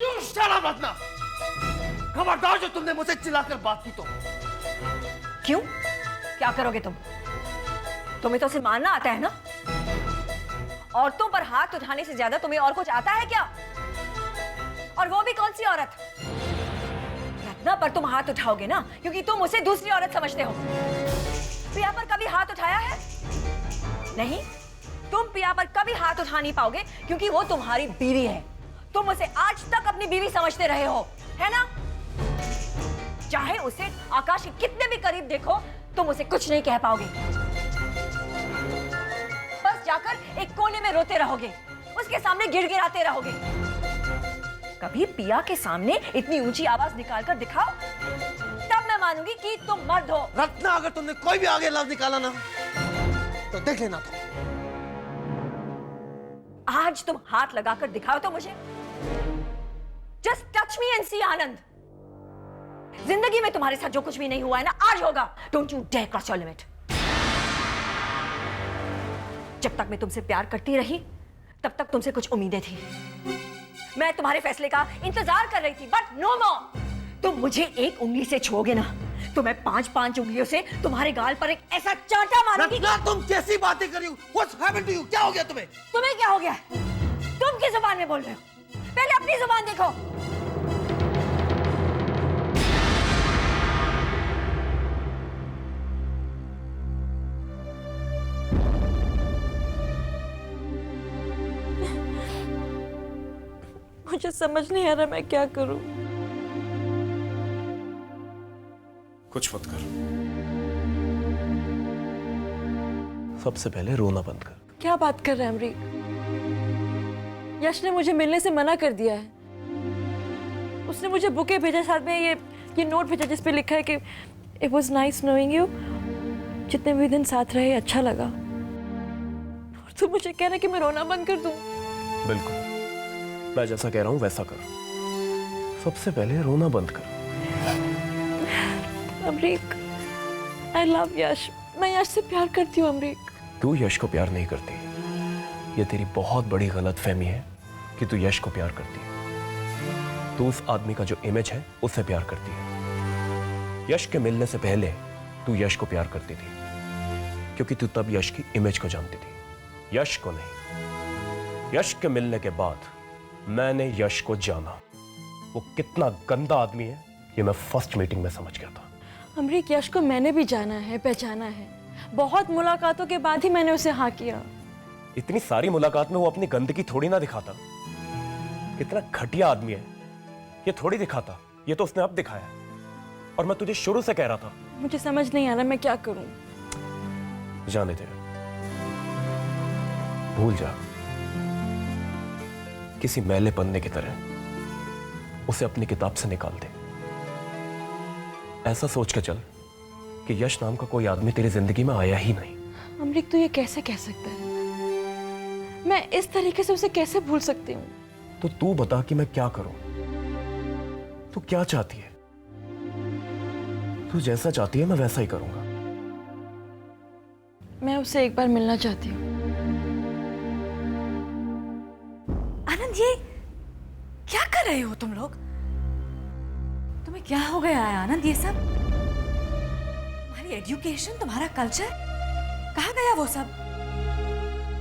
You shut up, Ratna. खबरदार जो तुमने मुझसे चिल्लाकर बात की तो। क्यों? क्या करोगे तुम? तुम्हें तो सिर्फ मारना आता है ना? औरतों पर हाथ उठाने से ज्यादा तुम्हें और कुछ आता है क्या? और वो भी कौन सी औरत? रत्ना पर तुम हाथ उठाओगे ना, क्योंकि तुम उसे दूसरी औरत समझते हो। पिया पर कभी हाथ उठाया है? नहीं, तुम पिया पर कभी हाथ उठा नहीं पाओगे, क्योंकि वो तुम्हारी बीवी है। तुम उसे आज तक अपनी बीवी समझते रहे हो, है ना? चाहे उसे आकाश के कितने भी करीब देखो, तुम उसे कुछ नहीं कह पाओगे। बस जाकर एक कोने में रोते रहोगे, उसके सामने गिड़गिड़ाते रहोगे। कभी पिया के सामने इतनी ऊंची आवाज निकालकर दिखाओ, तब मैं मानूंगी कि तुम मर्द हो। रत्ना, अगर तुमने कोई भी आगे लफ्ज निकाला ना तो देख लेना तुम। आज तुम हाथ लगाकर दिखाओ तो मुझे। जस्ट टच मी एंड सी आनंद। जिंदगी में तुम्हारे साथ जो कुछ भी नहीं हुआ है ना, आज होगा। Don't you dare cross your limit. जब तक मैं तुमसे प्यार करती रही, तब तक तुमसे कुछ उम्मीदें थी। मैं तुम्हारे फैसले का इंतजार कर रही थी, बट नो मोर। तुम मुझे एक उंगली से छुओगे ना, तो मैं 5-5 उंगलियों से तुम्हारे गाल पर एक ऐसा चांटा मारूंगी। रत्ना, तुम कैसी बातें कर रही हो? What's happened to you? क्या हो गया तुम्हें? तुम्हें क्या हो गया? तुम किस जुबान में बोल रहे हो? पहले अपनी जुबान देखो। मुझे समझ नहीं आ रहा मैं क्या करूं। कुछ मत कर। सबसे पहले रोना बंद कर। क्या बात कर रहे हैं अमरीक? यश ने मुझे मिलने से मना कर दिया है। उसने मुझे बुके भेजा, साथ में ये नोट भेजा जिस पे लिखा है कि it was nice knowing you. जितने भी दिन साथ रहे अच्छा लगा। और तू मुझे कह रहा है कि मैं रोना बंद कर दूं? बिल्कुल, मैं जैसा कह रहा हूं वैसा कर। सबसे पहले रोना बंद कर। अमरीक, आई लव यश। मैं यश से प्यार करती हूँ अमरीक। तू यश को प्यार नहीं करती। ये तेरी बहुत बड़ी गलतफहमी है कि तू यश को प्यार करती है। तू उस आदमी का जो इमेज है उससे प्यार करती है। यश के मिलने से पहले तू यश को प्यार करती थी, क्योंकि तू तब यश की इमेज को जानती थी, यश को नहीं। यश के मिलने के बाद मैंने यश को जाना। वो कितना गंदा आदमी है ये मैं फर्स्ट मीटिंग में समझ गया था। अमरीक, यश को मैंने भी जाना है, पहचाना है। बहुत मुलाकातों के बाद ही मैंने उसे हाँ किया। इतनी सारी मुलाकात में वो अपनी गंदगी थोड़ी ना दिखाता। कितना घटिया आदमी है ये थोड़ी दिखाता, ये तो उसने अब दिखाया। और मैं तुझे शुरू से कह रहा था। मुझे समझ नहीं आ रहा मैं क्या करूं। जाने दे, भूल जा। किसी मैले पन्ने की तरह उसे अपनी किताब से निकाल दे। ऐसा सोच के चल कि यश नाम का कोई आदमी तेरी जिंदगी में आया ही नहीं। अमरीक, तू ये कैसे कह सकता है? मैं इस तरीके से उसे कैसे भूल सकती हूँ? तो तू बता कि मैं क्या करूं? तू क्या चाहती है? तू जैसा चाहती है मैं वैसा ही करूंगा। मैं उससे एक बार मिलना चाहती हूँ। आनंद, ये क्या कर रहे हो तुम लोग? तुम्हें क्या हो गया है आनंद? ये सब तुम्हारी एजुकेशन, तुम्हारा कल्चर, कहाँ गया वो सब?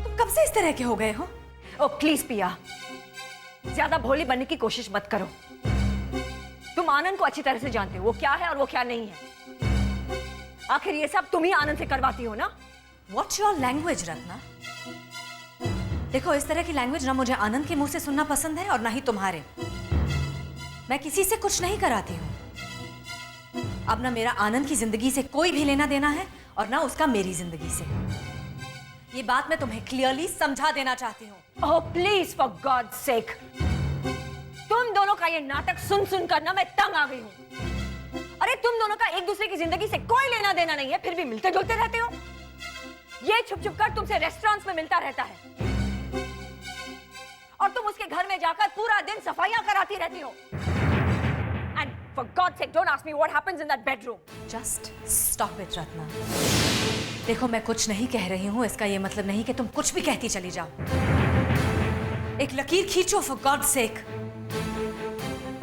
तुम कब से इस तरह के हो गए हो? ओ प्लीज पिया, ज्यादा भोली बनने की कोशिश मत करो। तुम आनंद को अच्छी तरह से जानते हो, वो क्या है और वो क्या नहीं है। आखिर ये सब तुम ही आनंद से करवाती हो ना? What's your language, Ratna? देखो, इस तरह की लैंग्वेज ना मुझे आनंद के मुंह से सुनना पसंद है और ना ही तुम्हारे। मैं किसी से कुछ नहीं कराती हूं। अब ना मेरा आनंद की जिंदगी से कोई भी लेना देना है और ना उसका मेरी जिंदगी से। ये बात मैं तुम्हें क्लियरली समझा देना चाहती हूँ। Oh please, for God sake. तुम दोनों का ये नाटक सुन सुन कर ना मैं तंग आ गई हूँ। अरे तुम दोनों का एक दूसरे की जिंदगी से कोई लेना देना नहीं है, फिर भी मिलते जुलते रहते हो। ये छुप छुप कर तुमसे रेस्टोरेंट्स में मिलता रहता है और तुम उसके घर में जाकर पूरा दिन सफाइयां कराती रहती हो। And for God's sake, don't ask me what happens in that bedroom. Just stop it, Ratna. देखो, मैं कुछ नहीं कह रही हूँ, इसका ये मतलब नहीं कि तुम कुछ भी कहती चली जाओ। एक लकीर खींचो, for God's sake।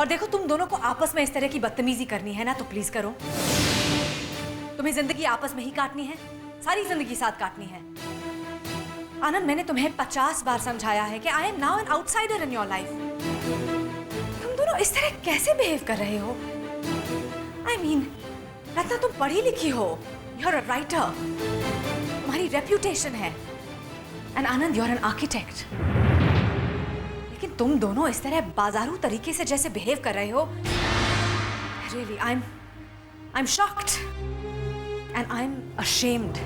और देखो, तुम दोनों को आपस में इस तरह की बदतमीजी करनी है ना तो प्लीज करो। तुम्हें जिंदगी आपस में ही काटनी है, सारी जिंदगी साथ काटनी है। आनंद, मैंने तुम्हें 50 बार समझाया है कि I am now an outsider in your life. तुम दोनों इस तरह कैसे बिहेव कर रहे हो? आई मीन, रत्ना तुम पढ़ी लिखी हो, यू आर अ राइटर, तुम्हारी रेप्यूटेशन है, and Anand you are an architect. लेकिन तुम दोनों इस तरह बाजारू तरीके से जैसे बिहेव कर रहे हो, really I am shocked and I am ashamed.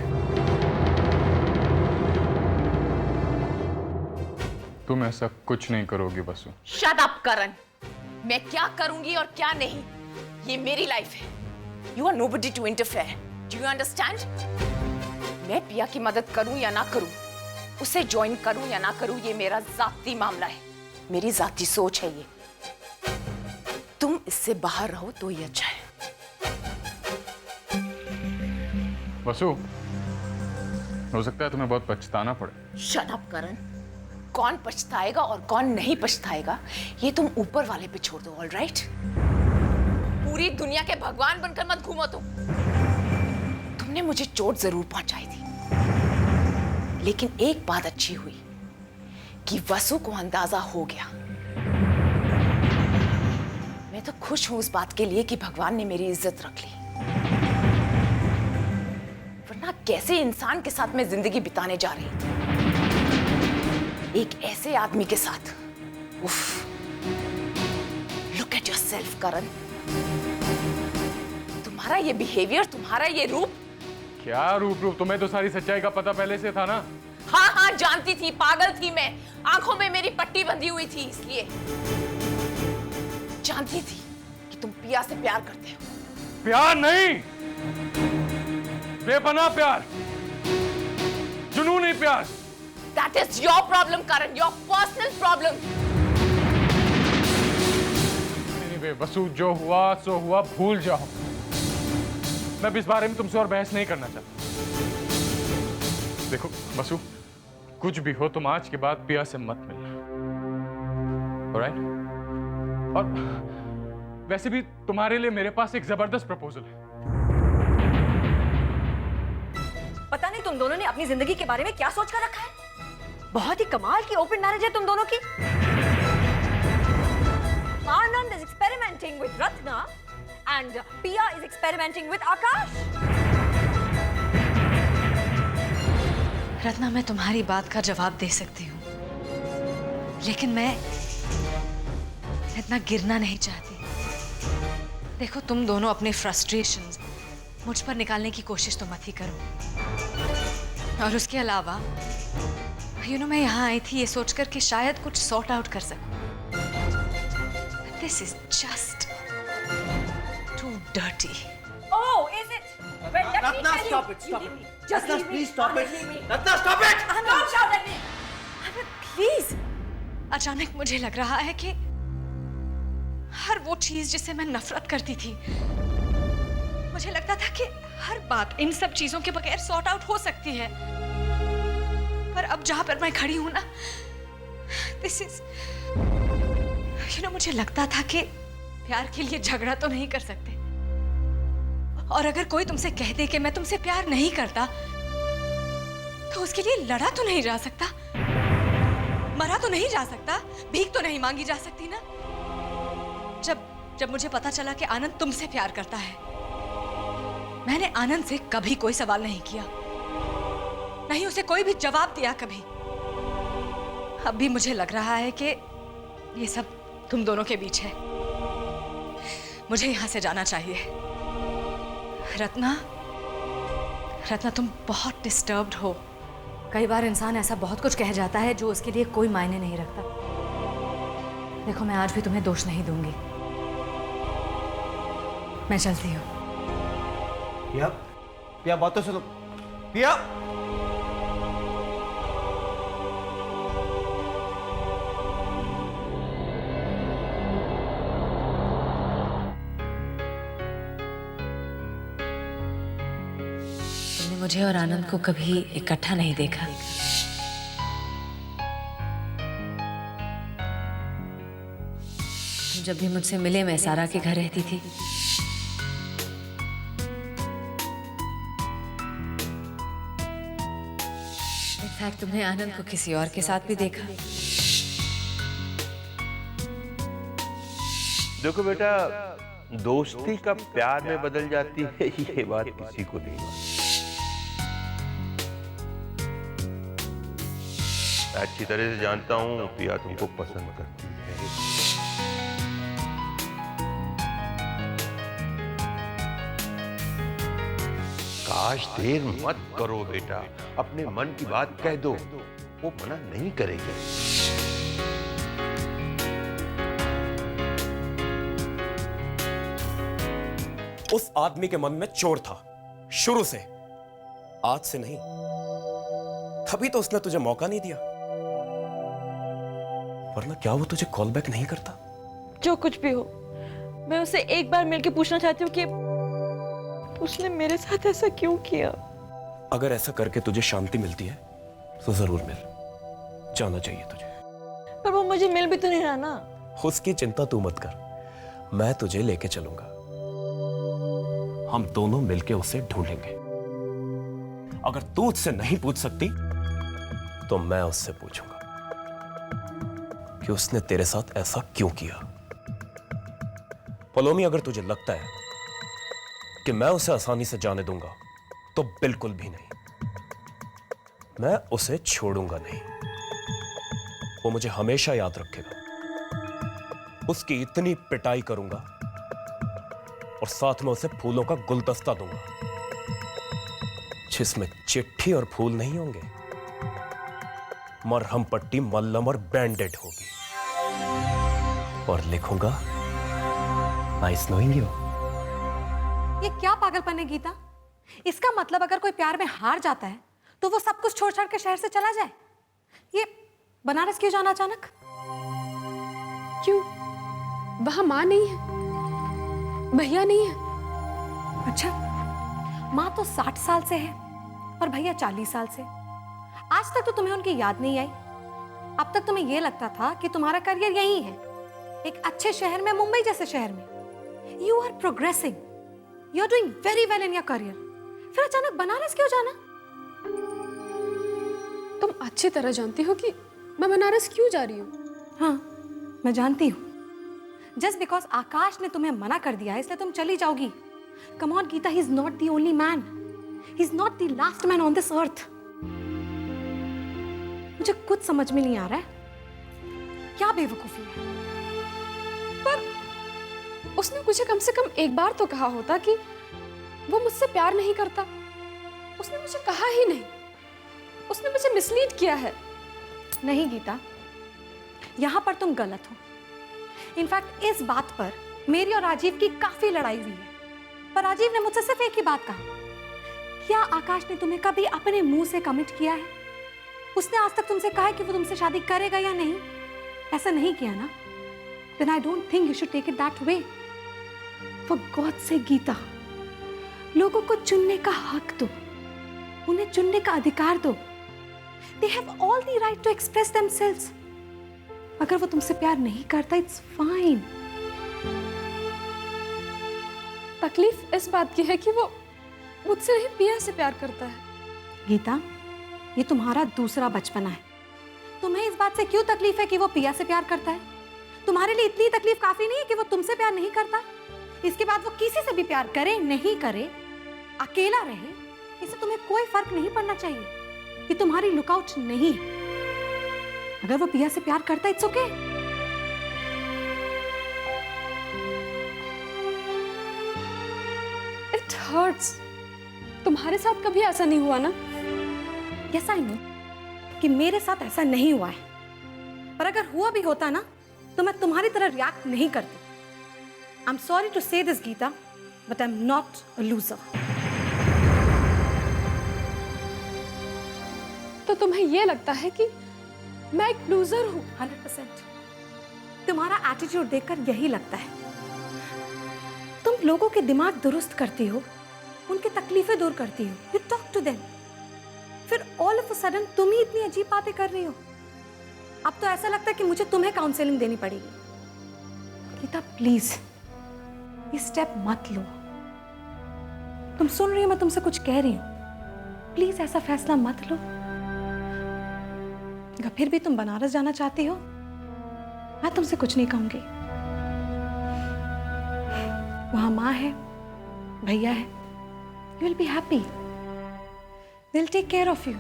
तुम ऐसा कुछ नहीं करोगी वसु। शट अप करण। मैं क्या करूंगी और क्या नहीं, ये मेरी लाइफ है। You are nobody to interfere. Do you understand? मैं पिया की मदद करूं या ना करूं, उसे ज्वाइन करूं या ना करूं, ये मेरा जाती मामला है, मेरी जाती सोच है ये। तुम इससे बाहर रहो तो ही अच्छा है। वसु, हो सकता है तुम्हें बहुत पछताना पड़े। शट अप करण। कौन पछताएगा और कौन नहीं पछताएगा ये तुम ऊपर वाले पे छोड़ दो, ऑलराइट? पूरी दुनिया के भगवान बनकर मत घूमो तुमने मुझे चोट जरूर पहुंचाई थी, लेकिन एक बात अच्छी हुई कि वसु को अंदाजा हो गया। मैं तो खुश हूं उस बात के लिए कि भगवान ने मेरी इज्जत रख ली, वरना कैसे इंसान के साथ मैं जिंदगी बिताने जा रही थी, एक ऐसे आदमी के साथ। उफ, लुक एट योरसेल्फ करण। तुम्हारा ये बिहेवियर, तुम्हारा ये रूप। क्या रूप? तुम्हें तो सारी सच्चाई का पता पहले से था ना। हाँ हाँ, जानती थी, पागल थी मैं, आंखों में मेरी पट्टी बंधी हुई थी, इसलिए जानती थी कि तुम पिया से प्यार करते हो। प्यार नहीं, बेपनाह प्यार, जुनूनी प्यार। That is your problem, Karan, your personal problem. Anyway, वसु, जो हुआ सो हुआ, भूल जाओ। मैं इस बारे में तुमसे और बहस नहीं करना चाहता। देखो वसु, कुछ भी हो तुम आज के बाद पिया से मत मिलना, alright? और वैसे भी तुम्हारे लिए मेरे पास एक जबरदस्त प्रपोजल है। पता नहीं तुम दोनों ने अपनी जिंदगी के बारे में क्या सोच कर रखा है। बहुत ही कमाल की ओपन मैरिज है तुम दोनों की। आनंद is experimenting with Ratna and Pia is experimenting with Akash. Ratna, मैं तुम्हारी बात का जवाब दे सकती हूँ, लेकिन मैं इतना गिरना नहीं चाहती। देखो, तुम दोनों अपने फ्रस्ट्रेशंस मुझ पर निकालने की कोशिश तो मत ही करो। और उसके अलावा मैं यहाँ आई थी ये सोचकर कि शायद कुछ सॉर्ट आउट कर सकूं। This is just too dirty. Oh, is it? Well, let me Ratna, tell you. stop it, stop it. Just Ratna, leave me. please stop it. Leave me. Ratna, stop it. Don't shout at me. Please. अचानक मुझे लग रहा है कि हर वो चीज जिससे मैं नफरत करती थी, मुझे लगता था कि हर बात इन सब चीजों के बगैर सॉर्ट आउट हो सकती है, पर अब जहां पर मैं खड़ी हूं ना, दिस इज मुझे लगता था कि प्यार के लिए झगड़ा तो नहीं कर सकते, और अगर कोई तुमसे कह दे कि मैं तुमसे प्यार नहीं करता, तो उसके लिए लड़ा तो नहीं जा सकता, मरा तो नहीं जा सकता, भीख तो नहीं मांगी जा सकती ना। जब मुझे पता चला कि आनंद तुमसे प्यार करता है, मैंने आनंद से कभी कोई सवाल नहीं किया, नहीं उसे कोई भी जवाब दिया कभी। अब भी मुझे लग रहा है कि ये सब तुम दोनों के बीच है। मुझे यहां से जाना चाहिए। रत्ना, तुम बहुत डिस्टर्ब्ड हो। कई बार इंसान ऐसा बहुत कुछ कह जाता है जो उसके लिए कोई मायने नहीं रखता। देखो, मैं आज भी तुम्हें दोष नहीं दूंगी। मैं चलती हूँ। पिया, पिया बात तो सुनो। पिया, तुमने मुझे और आनंद को कभी इकट्ठा नहीं देखा। जब भी मुझसे मिले मैं सारा के घर रहती थी। इनफैक्ट तुमने आनंद को किसी और के साथ भी देखा। देखो बेटा, दोस्ती कब प्यार में बदल जाती है ये बात किसी को नहीं मालूम। अच्छी तरह से जानता हूँ पिया तुमको पसंद करती है। काश देर मत करो बेटा, अपने मन की बात कह दो, वो मना नहीं करेगी। उस आदमी के मन में चोर था शुरू से, आज से नहीं। तभी तो उसने तुझे मौका नहीं दिया, वरना क्या वो तुझे कॉल बैक नहीं करता? जो कुछ भी हो, मैं उससे एक बार मिलके पूछना चाहती हूँ कि उसने मेरे साथ ऐसा क्यों किया। अगर ऐसा करके तुझे शांति मिलती है तो जरूर मिल, जाना चाहिए तुझे। पर वो मुझे मिल भी तो नहीं रहा ना। उसकी चिंता तू मत कर, मैं तुझे लेके चलूंगा। हम दोनों मिलके उसे ढूंढेंगे। अगर तू उससे नहीं पूछ सकती तो मैं उससे पूछूंगा कि उसने तेरे साथ ऐसा क्यों किया। पलोमी, अगर तुझे लगता है कि मैं उसे आसानी से जाने दूंगा तो बिल्कुल भी नहीं। मैं उसे छोड़ूंगा नहीं, वो मुझे हमेशा याद रखेगा। उसकी इतनी पिटाई करूंगा और साथ में उसे फूलों का गुलदस्ता दूंगा जिसमें चिट्ठी और फूल नहीं होंगे, मरहम पट्टी, मल्लम और बैंडेड होगी। और लिखूंगा, नाइस नोइंग यू। ये क्या पागलपन है गीता? इसका मतलब अगर कोई प्यार में हार जाता है तो वो सब कुछ छोड़ छाड़ के शहर से चला जाए। ये बनारस क्यों जाना अचानक? क्यों? वहां माँ नहीं है, भैया नहीं है। अच्छा, माँ तो 60 साल से है और भैया 40 साल से। आज तक तो तुम्हें उनकी याद नहीं आई। अब तक तुम्हें यह लगता था कि तुम्हारा करियर यही है, एक अच्छे शहर में, मुंबई जैसे शहर में। You are progressing, you are doing very well in your career. फिर अचानक बनारस क्यों जाना? तुम अच्छी तरह जानती हो कि मैं बनारस क्यों जा रही हूँ। हाँ, मैं जानती हूँ। जस्ट बिकॉज आकाश ने तुम्हें मना कर दिया है इसलिए तुम चली जाओगी। Come on Geeta, he is not the only man, he is not the last man on this earth. मुझे कुछ समझ में नहीं आ रहा है, क्या बेवकूफी है। पर उसने मुझे कम से कम एक बार तो कहा होता कि वो मुझसे प्यार नहीं करता। उसने मुझे कहा ही नहीं, उसने मुझे मिसलीड किया है। नहीं गीता, यहां पर तुम गलत हो। इनफैक्ट इस बात पर मेरी और राजीव की काफी लड़ाई हुई है, पर राजीव ने मुझसे सिर्फ एक ही बात कहा, क्या आकाश ने तुम्हें कभी अपने मुंह से कमिट किया है? उसने आज तक तुमसे कहा है कि वो तुमसे शादी करेगा या नहीं? ऐसा नहीं किया ना? Then I don't think you should take it that way. For God's sake Gita, लोगों को चुनने का हक दो, उन्हें चुनने का अधिकार दो। They have all the right to express themselves. अगर वो तुमसे प्यार नहीं करता, it's fine. तकलीफ इस बात की है कि वो मुझसे नहीं, पिया से प्यार करता है। गीता, ये तुम्हारा दूसरा बचपना है। तुम्हें इस बात से क्यों तकलीफ है कि वो पिया से प्यार करता है? तुम्हारे लिए इतनी तकलीफ काफी नहीं है कि वो तुमसे प्यार नहीं करता? इसके बाद वो किसी से भी प्यार करे नहीं करे, अकेला रहे, इससे तुम्हें कोई फर्क नहीं पड़ना चाहिए। ये तुम्हारी लुकआउट नहीं है। अगर वो पिया से प्यार करता है, इट्स ओके। It hurts. तुम्हारे साथ कभी ऐसा नहीं हुआ ना? यस आई नो कि मेरे साथ ऐसा नहीं हुआ है, पर अगर हुआ भी होता ना तो मैं तुम्हारी तरह रिएक्ट नहीं करती। I am sorry to say this Geeta, but I am not a loser. तो तुम्हें यह लगता है कि मैं एक लूजर हूं? 100%। तुम्हारा एटीट्यूड देखकर यही लगता है। तुम लोगों के दिमाग दुरुस्त करती हो, उनकी तकलीफें दूर करती हो, यू टॉक टू देम, फिर ऑल ऑफ अ सडन तुम ही इतनी अजीब बातें कर रही हो। अब तो ऐसा लगता है कि मुझे तुम्हें काउंसलिंग देनी पड़ेगी। गीता प्लीज ये स्टेप मत लो। तुम सुन रही हो, मैं तुमसे कुछ कह रही हूं। प्लीज ऐसा फैसला मत लो। अगर फिर भी तुम बनारस जाना चाहती हो, मैं तुमसे कुछ नहीं कहूंगी। वहां माँ है, भैया है, you will be happy, they will take care of you.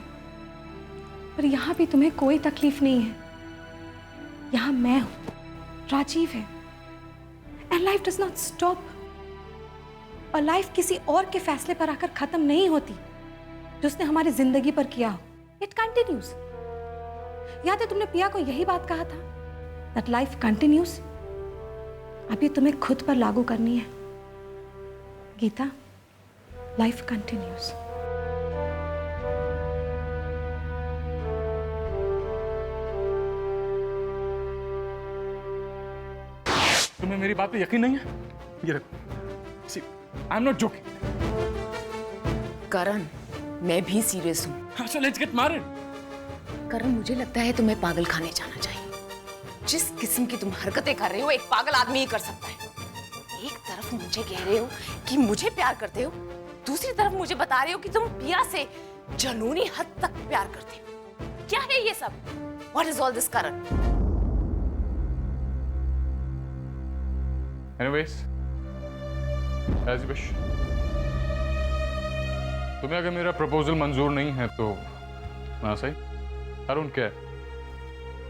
पर यहां भी तुम्हें कोई तकलीफ नहीं है। यहां मैं हूं, राजीव है, and life does not stop. और लाइफ किसी और के फैसले पर आकर खत्म नहीं होती जो उसने हमारी जिंदगी पर किया हो। It continues. याद है तुमने पिया को यही बात कहा था, दैट लाइफ कंटिन्यूज। अभी तुम्हें खुद पर लागू करनी है गीता, लाइफ कंटिन्यूज। तुम्हें मेरी बात पे यकीन नहीं है? ये देखो, सी, आई एम नॉट जोकिंग। करण, मैं भी सीरियस हूँ। So let's get married. करण, मुझे लगता है तुम्हें पागल खाने जाना चाहिए। जिस किस्म की तुम हरकतें कर रहे हो, एक पागल आदमी ही कर सकता है। एक तरफ मुझे कह रहे हो कि मुझे प्यार करते हो, दूसरी तरफ मुझे बता रहे हो कि तुम पिया से जुनूनी हद तक प्यार करते हो। क्या है ये सब? What is all this, Karan? Anyways, as you wish. तुम्हें अगर मेरा प्रपोजल मंजूर नहीं है तो हाँ सही। अरुण क्या है?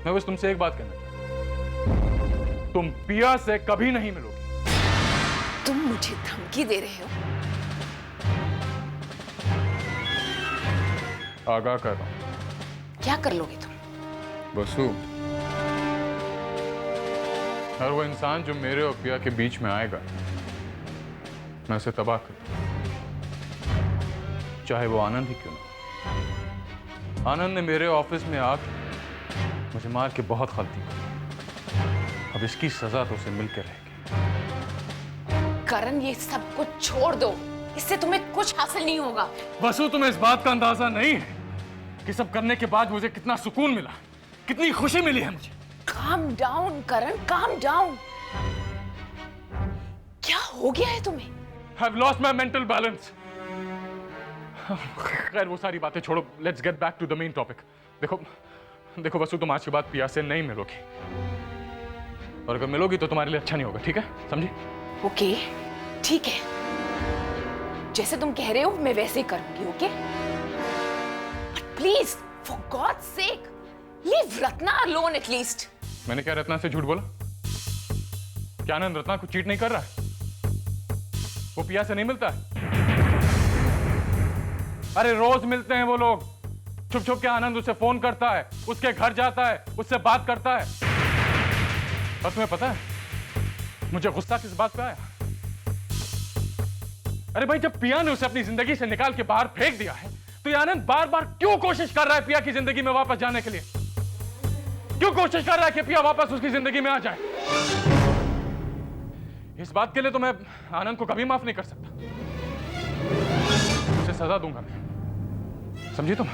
मैं बस तुमसे एक बात कहना चाहता हूं। तुम पिया से कभी नहीं मिलोगी। तुम मुझे धमकी दे रहे हो? आगाह कर रहा हूं। क्या कर लोगे तुम? बसु, हर वो इंसान जो मेरे और पिया के बीच में आएगा, मैं उसे तबाह कर दूंगा। चाहे वो आनंद ही क्यों ना। आनंद ने मेरे ऑफिस में आकर मुझे मार के बहुत गलती की। अब इसकी सजा तो उसे मिलकर रहेगी। करण, ये सब कुछ छोड़ दो, इससे तुम्हें कुछ हासिल नहीं होगा। बसु, तुम्हें इस बात का अंदाजा नहीं है कि सब करने के बाद मुझे कितना सुकून मिला, कितनी खुशी मिली है मुझे। Calm down, करण, calm down। क्या हो गया है तुम्हें? I've lost my mental balance। खैर वो सारी बातें छोड़ो, let's get back to the main topic। देखो बसु, तुम आज के बाद पिया से नहीं मिलोगी, और अगर मिलोगी तो तुम्हारे लिए अच्छा नहीं होगा, ठीक है? समझी? ओके, ठीक है, जैसे तुम कह रहे हो मैं वैसे ही करूंगी। Okay, but please for god's sake leave Ratna alone at least. मैंने क्या रत्ना से झूठ बोला? क्या आनंद रत्ना को चीट नहीं कर रहा है? वो पिया से नहीं मिलता है? अरे रोज मिलते हैं वो लोग। छुप छुप के आनंद उसे फोन करता है, उसके घर जाता है, उससे बात करता है। और तुम्हें पता है मुझे गुस्सा किस बात पे आया? अरे भाई, जब पिया ने उसे अपनी जिंदगी से निकाल के बाहर फेंक दिया है, तो ये आनंद बार बार क्यों कोशिश कर रहा है पिया की जिंदगी में वापस जाने के लिए? क्यों कोशिश कर रहा है कि पिया वापस उसकी जिंदगी में आ जाए? इस बात के लिए तो मैं आनंद को कभी माफ नहीं कर सकता। उसे सजा दूंगा मैं, समझी तुम?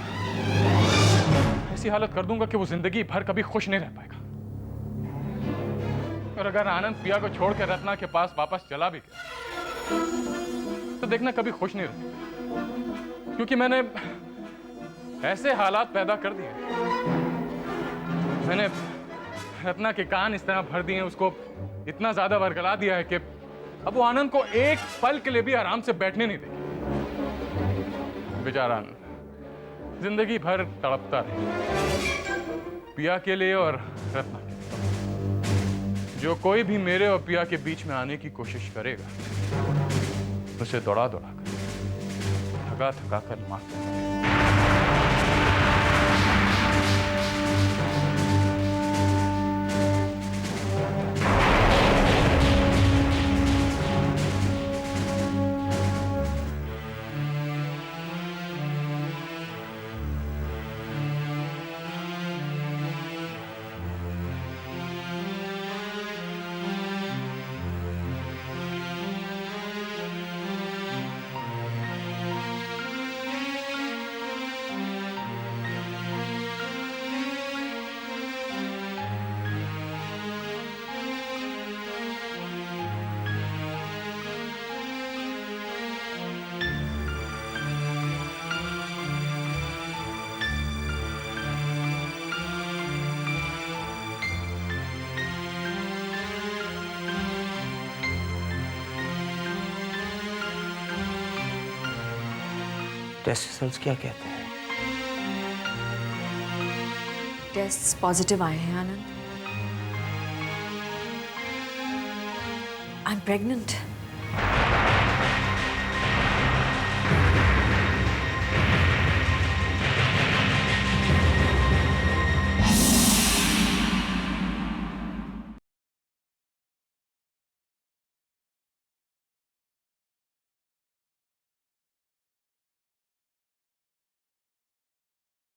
ऐसी हालत कर दूंगा कि वो जिंदगी भर कभी खुश नहीं रह पाएगा। और अगर आनंद पिया को छोड़ के रत्ना के पास वापस चला भी गया तो देखना कभी खुश नहीं रहेगा, क्योंकि मैंने ऐसे हालात पैदा कर दिए, मैंने रत्ना के कान इस तरह भर दिए, उसको इतना ज्यादा वर्गला दिया है कि अब वो आनंद को एक पल के लिए भी आराम से बैठने नहीं देगी। बेचारा आनंद जिंदगी भर तड़पता रहे पिया के लिए और रत्ना के लिए। जो कोई भी मेरे और पिया के बीच में आने की कोशिश करेगा, उसे दौड़ा दौड़ा कर, थका थका कर मार देगा। टेस्ट रिजल्ट्स क्या कहते हैं? टेस्ट पॉजिटिव आए हैं आनंद। I am pregnant.